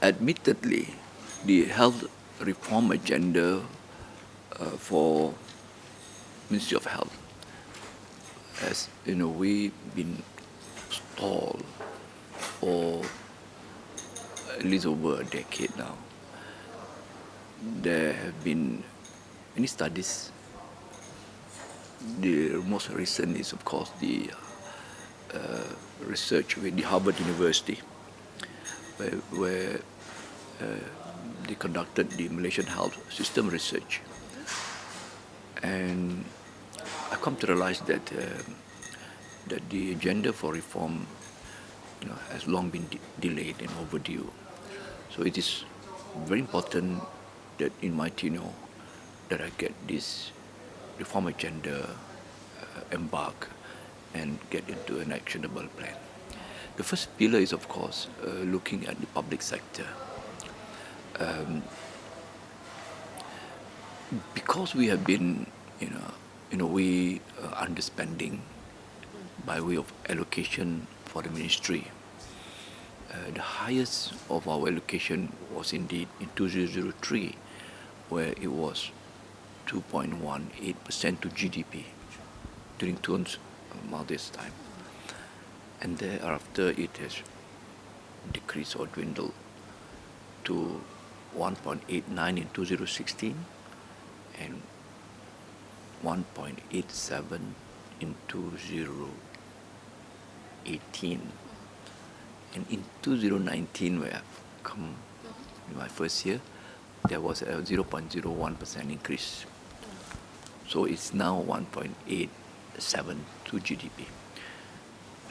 admittedly, the health reform agenda for Ministry of Health has, in a way, been stalled for at least over a decade now. There have been many studies. The most recent is, of course, the research with the Harvard University, where they conducted the Malaysian health system research. And I've come to realize that the agenda for reform, has long been delayed and overdue. So it is very important that in my tenure that I get this reform agenda embark and get into an actionable plan. The first pillar is, of course, looking at the public sector. Because we have been, in a way, underspending by way of allocation for the ministry. The highest of our allocation was indeed in 2003, where it was 2.18% to GDP during Tun's Maldives time. And thereafter it has decreased or dwindled to 1.89 in 2016 and 1.87 in 2018. And in 2019, where I've come in my first year, there was a 0.01% increase. So it's now 1.87 to GDP.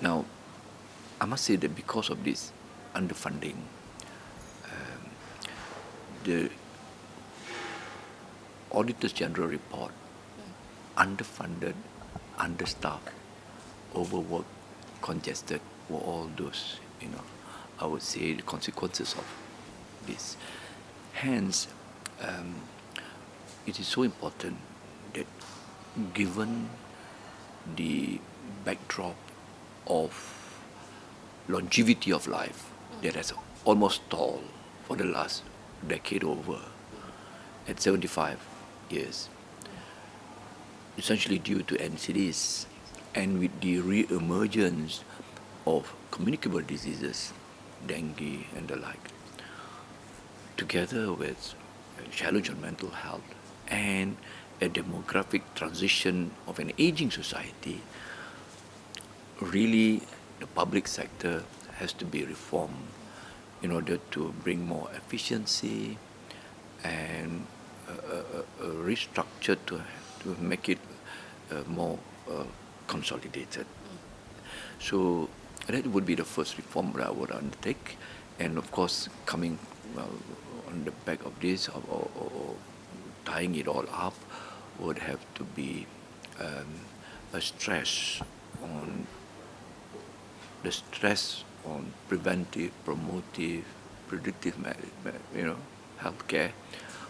Now, I must say that because of this underfunding, the Auditor's General report, underfunded, understaffed, overworked, congested, were all those, I would say, the consequences of this. Hence, it is so important that given the backdrop of longevity of life that has almost stalled for the last decade over at 75 years, essentially due to NCDs and with the re-emergence of communicable diseases, dengue and the like, together with a challenge on mental health and a demographic transition of an aging society, really the public sector has to be reformed in order to bring more efficiency and restructure to make it more consolidated. So that would be the first reform that I would undertake. And of course, coming on the back of this, or tying it all up, would have to be a stress on preventive, promotive, predictive, healthcare,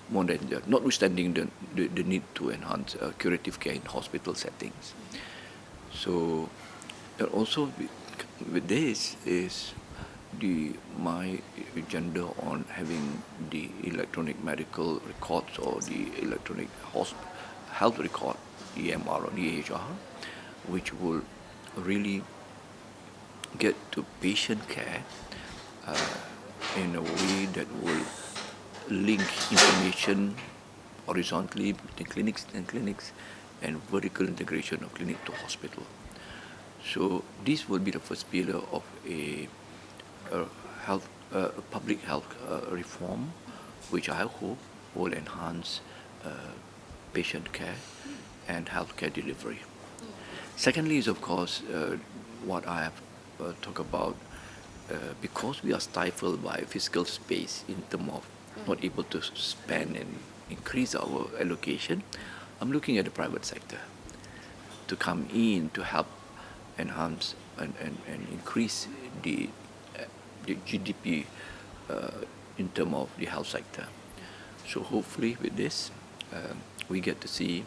more than notwithstanding the need to enhance curative care in hospital settings. So, and also with this is my agenda on having the electronic medical records or the electronic health record, EMR or EHR, which will really get to patient care in a way that will link information horizontally between clinics and vertical integration of clinic to hospital. So this will be the first pillar of a public health reform, which I hope will enhance patient care and healthcare delivery. Secondly is, of course, what I have talked about, because we are stifled by fiscal space in terms of not able to spend and increase our allocation, I'm looking at the private sector to come in to help enhance and increase the GDP in terms of the health sector. So hopefully with this, we get to see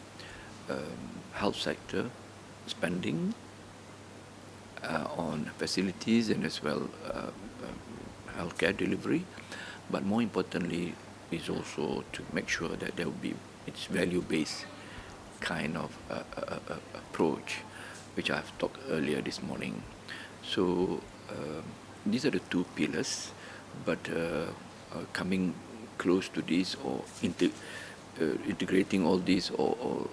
health sector spending on facilities and as well healthcare delivery but more importantly is also to make sure that there will be it's value-based kind of approach, which I've talked earlier this morning. So these are the two pillars, but coming close to this or integrating all these or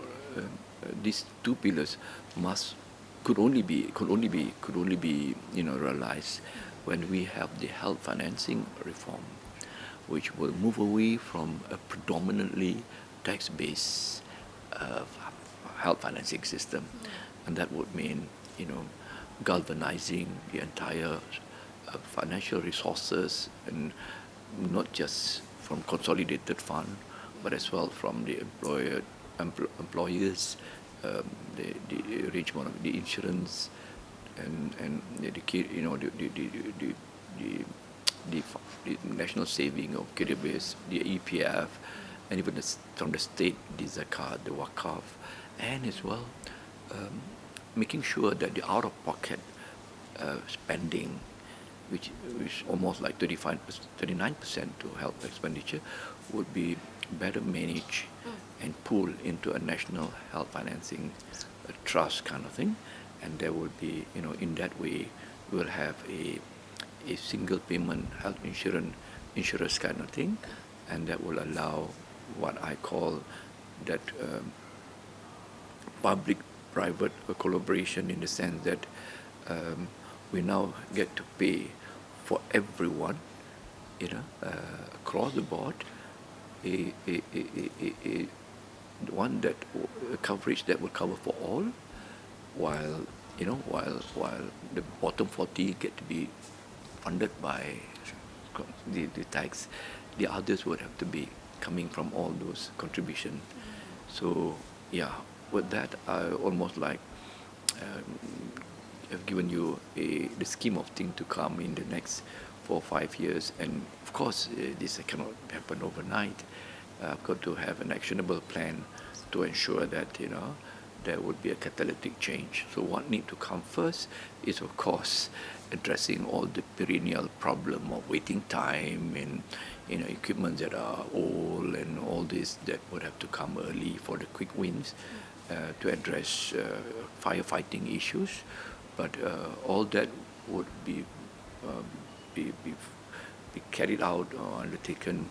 these two pillars must could only be realized when we have the health financing reform, which will move away from a predominantly tax-based health financing system, and that would mean galvanizing the entire financial resources, and not just from consolidated fund, but as well from the employers, the arrangement of the insurance, and the national saving of KDBS, the EPF, and even from the state, the zakat, the wakaf, and as well making sure that the out-of-pocket spending, which is almost like 39% to health expenditure, would be better managed and pooled into a national health financing trust kind of thing. And there will be, in that way, we'll have a single payment health insurance kind of thing, and that will allow what I call that public-private collaboration, in the sense that we now get to pay for everyone, across the board, a one that coverage that will cover for all, while the bottom 40 get to be funded by the tax. The others would have to be coming from all those contributions. So yeah, with that, I almost like have given you the scheme of things to come in the next 4 or 5 years. And of course, this cannot happen overnight. I've got to have an actionable plan to ensure that there would be a catalytic change. So what needs to come first is, of course, addressing all the perennial problem of waiting time and equipment that are old and all this that would have to come early for the quick wins, to address firefighting issues. But all that would be carried out or undertaken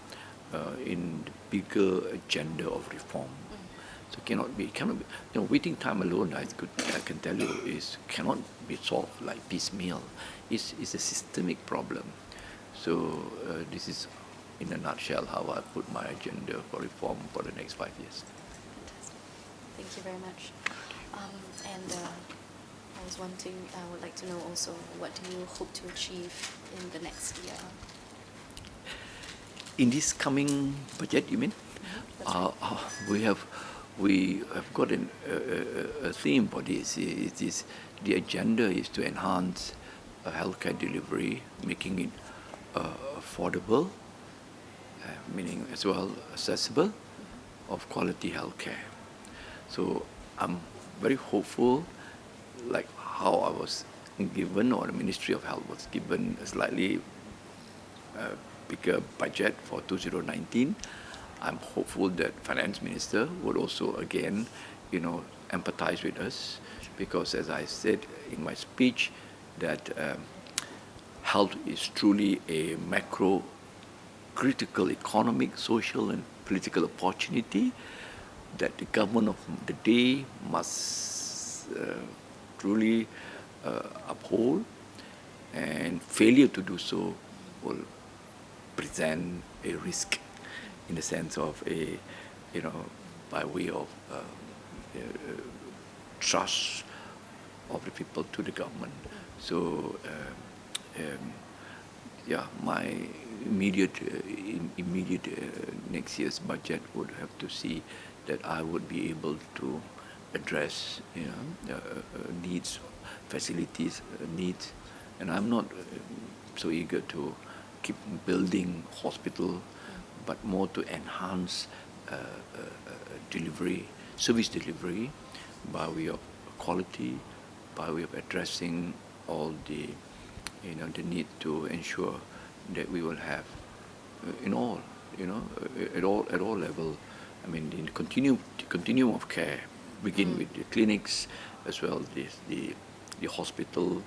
in the bigger agenda of reform. So cannot be waiting time alone, I can tell you, cannot be solved like piecemeal. It's a systemic problem. So this is, in a nutshell, how I put my agenda for reform for the next 5 years. Fantastic. Thank you very much. I would like to know also, what do you hope to achieve in the next year? In this coming budget, you mean? We have got a theme for this. The agenda is to enhance healthcare delivery, making it affordable, meaning as well accessible, of quality healthcare. So I'm very hopeful, like how I was given, or the Ministry of Health was given, a slightly bigger budget for 2019. I'm hopeful that Finance Minister would also again, empathize with us, because as I said in my speech, that health is truly a macro critical economic, social and political opportunity that the government of the day must truly uphold, and failure to do so will present a risk, in the sense of by way of trust of the people to the government. So my immediate next year's budget would have to see that I would be able to address needs, facilities needs, and I'm not so eager to keep building hospital, but more to enhance service delivery by way of quality, by way of addressing all the need to ensure that we will have in all, at all level. I mean, in the continuum of care, begin with the clinics as well as the hospital,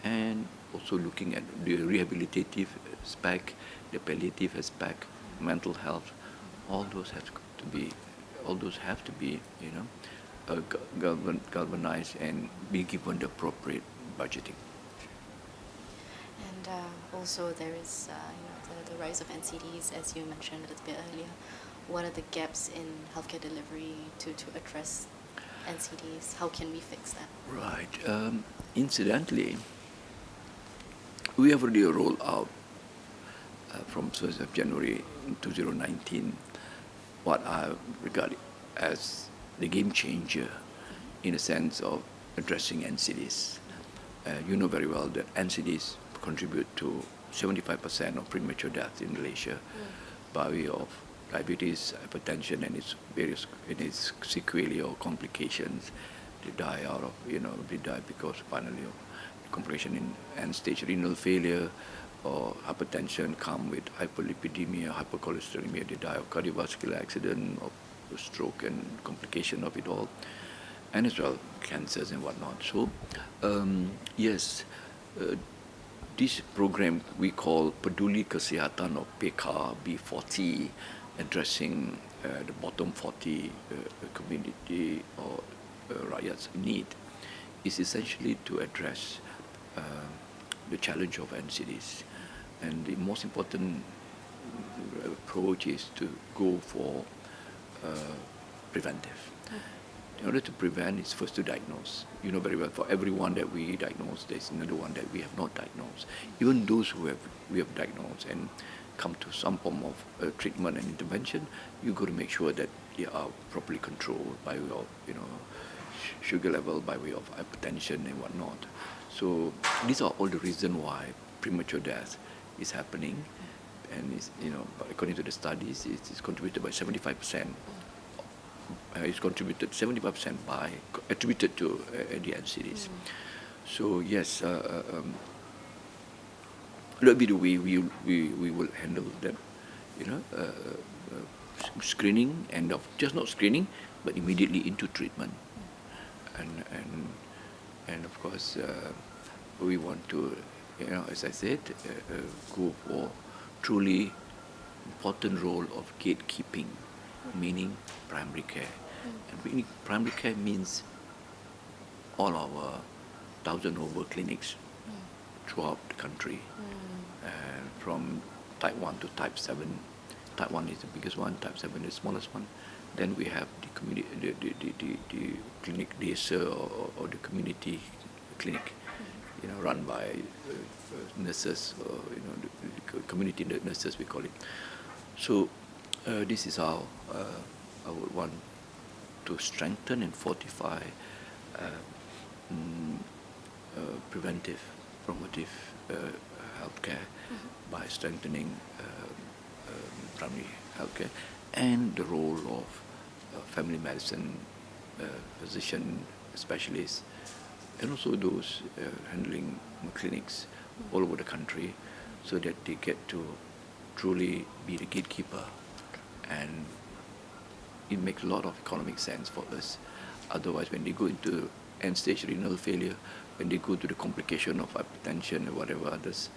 and also looking at the rehabilitative aspect, the palliative aspect, mental health. All those have to be, galvanized and be given the appropriate budgeting. And also there is the rise of NCDs, as you mentioned a little bit earlier. What are the gaps in healthcare delivery to address NCDs? How can we fix that? Right. Incidentally, we have already rolled out from 1st of January 2019 what I regard as the game changer in the sense of addressing NCDs. You know very well that NCDs contribute to 75% of premature deaths in Malaysia by way of diabetes, hypertension, and its sequelae or complications. They die because finally of complication in end-stage renal failure or hypertension come with hyperlipidemia, hypercholesterolemia. They die of cardiovascular accident, of stroke and complication of it all, and as well cancers and whatnot. So, yes, this program we call Peduli Kesihatan or PK B40, addressing the bottom 40 community or rakyat's need, is essentially to address the challenge of NCDs. And the most important approach is to go for preventive. In order to prevent, it's first to diagnose. You know very well, for everyone that we diagnose, there's another one that we have not diagnosed. Even those we have diagnosed and come to some form of treatment and intervention, you got to make sure that they are properly controlled by way of, sugar level, by way of hypertension and whatnot. So these are all the reasons why premature death is happening, and is, according to the studies, it's contributed by 75%. It's contributed 75% attributed to the NCDs. So yes, that be the way we will handle them. Screening and just not screening, but immediately into treatment, and of course we want to, as I said, go for truly important role of gatekeeping, meaning primary care. And meaning primary care means all our 1,000 over clinics throughout the country, and from type 1 to type 7. Type 1 is the biggest one, type 7 is the smallest one. Then we have the community, the clinic desa or the community clinic, run by nurses, or the community nurses we call it. So this is how I would want to strengthen and fortify preventive, promotive healthcare by strengthening primary healthcare and the role of family medicine physician specialists, and also those handling clinics all over the country, so that they get to truly be the gatekeeper. And it makes a lot of economic sense for us. Otherwise, when they go into end-stage renal failure, when they go to the complication of hypertension or whatever others,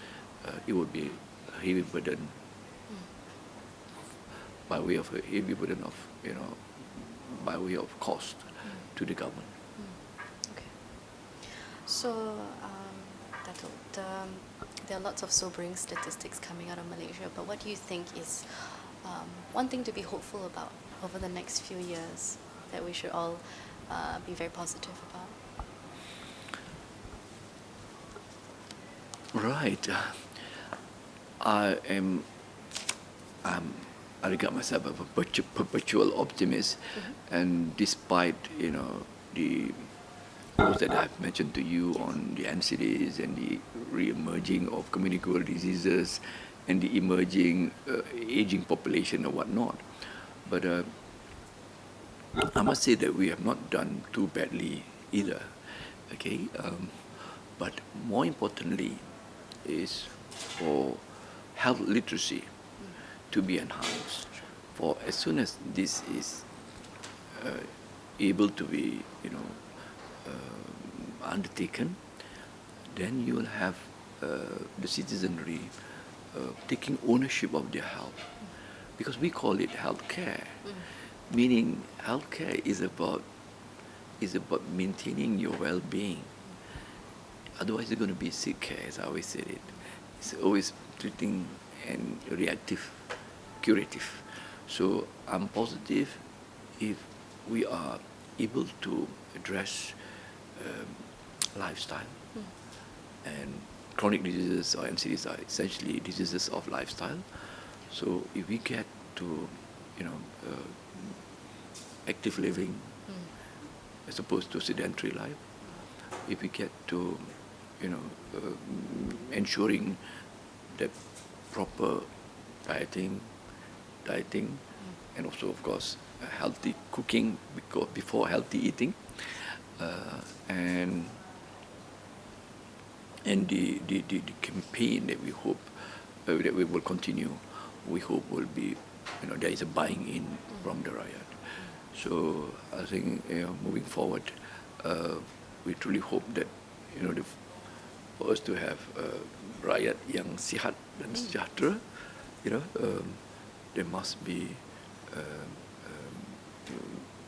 it would be a heavy burden, by way of a heavy burden of, by way of cost to the government. Okay. So, there are lots of sobering statistics coming out of Malaysia, but what do you think is one thing to be hopeful about over the next few years that we should all be very positive about? Right. I regard myself as a perpetual optimist, and despite the those that I've mentioned to you on the NCDs and the re-emerging of communicable diseases and the emerging aging population or whatnot, but I must say that we have not done too badly either. Okay, but more importantly is for health literacy to be enhanced. For as soon as this is able to be, undertaken, then you will have the citizenry taking ownership of their health, because we call it healthcare, meaning healthcare is about maintaining your well-being. Otherwise, it's going to be sick care, as I always said it. It's always treating and reactive, curative. So I'm positive if we are able to address lifestyle, and chronic diseases or NCDs are essentially diseases of lifestyle. So if we get to, active living as opposed to sedentary life, if we get to, ensuring that proper dieting, and also, of course, healthy cooking before healthy eating, and the campaign that we hope that we will continue, we hope will be, there is a buying in from the rakyat. So I think, moving forward, we truly hope that, for us to have rakyat yang sihat dan sejahtera, there must be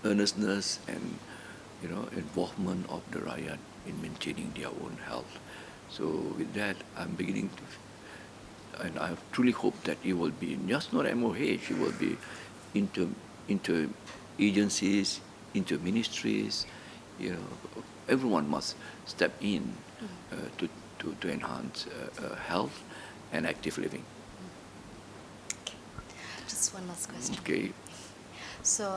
earnestness and, involvement of the rakyat in maintaining their own health. So with that, I'm beginning to, and I truly hope that it will be just not MOH, it will be into agencies, into ministries. Everyone must step in to enhance health and active living. Okay. Just one last question. Okay. So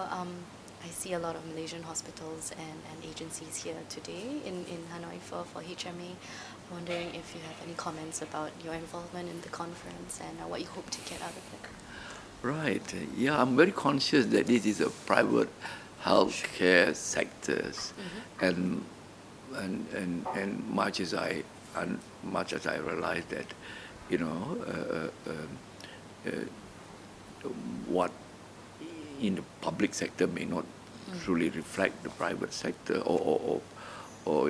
I see a lot of Malaysian hospitals and agencies here today in Hanoi for HMA. I'm wondering if you have any comments about your involvement in the conference and what you hope to get out of it. Right. Yeah, I'm very conscious that this is a private healthcare sectors, and much as I realize that, what in the public sector may not truly reflect the private sector, or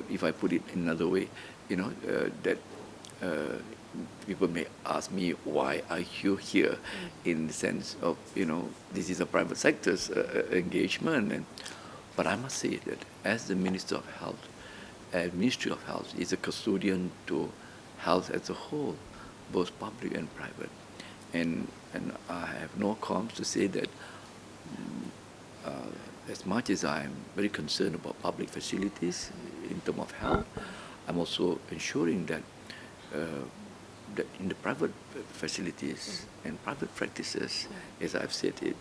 if I put it in another way, that people may ask me, why are you here, in the sense of, this is a private sector's engagement. But I must say that as the Minister of Health, Ministry of Health is a custodian to health as a whole, both public and private. And I have no qualms to say that as much as I'm very concerned about public facilities in terms of health, I'm also ensuring that that in the private facilities and private practices, as I've said it,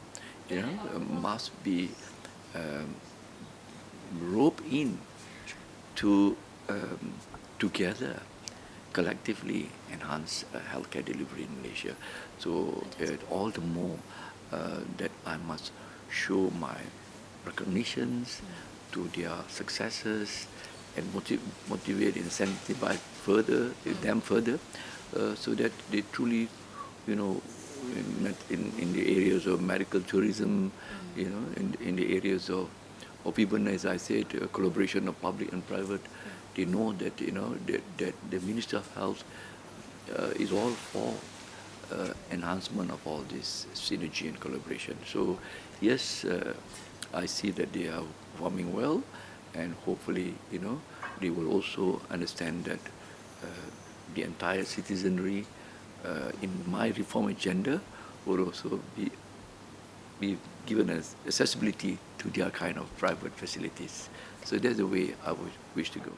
must be roped in to together collectively enhance healthcare delivery in Malaysia. So all the more that I must show my recognitions to their successes and motivate and incentivize them further, so that they truly, in the areas of medical tourism, in the areas of even, as I said, collaboration of public and private, they know that, that the Minister of Health is all for enhancement of all this synergy and collaboration. So yes, I see that they are performing well, and hopefully, they will also understand that the entire citizenry in my reform agenda will also be given as accessibility to their kind of private facilities. So that's the way I would wish to go.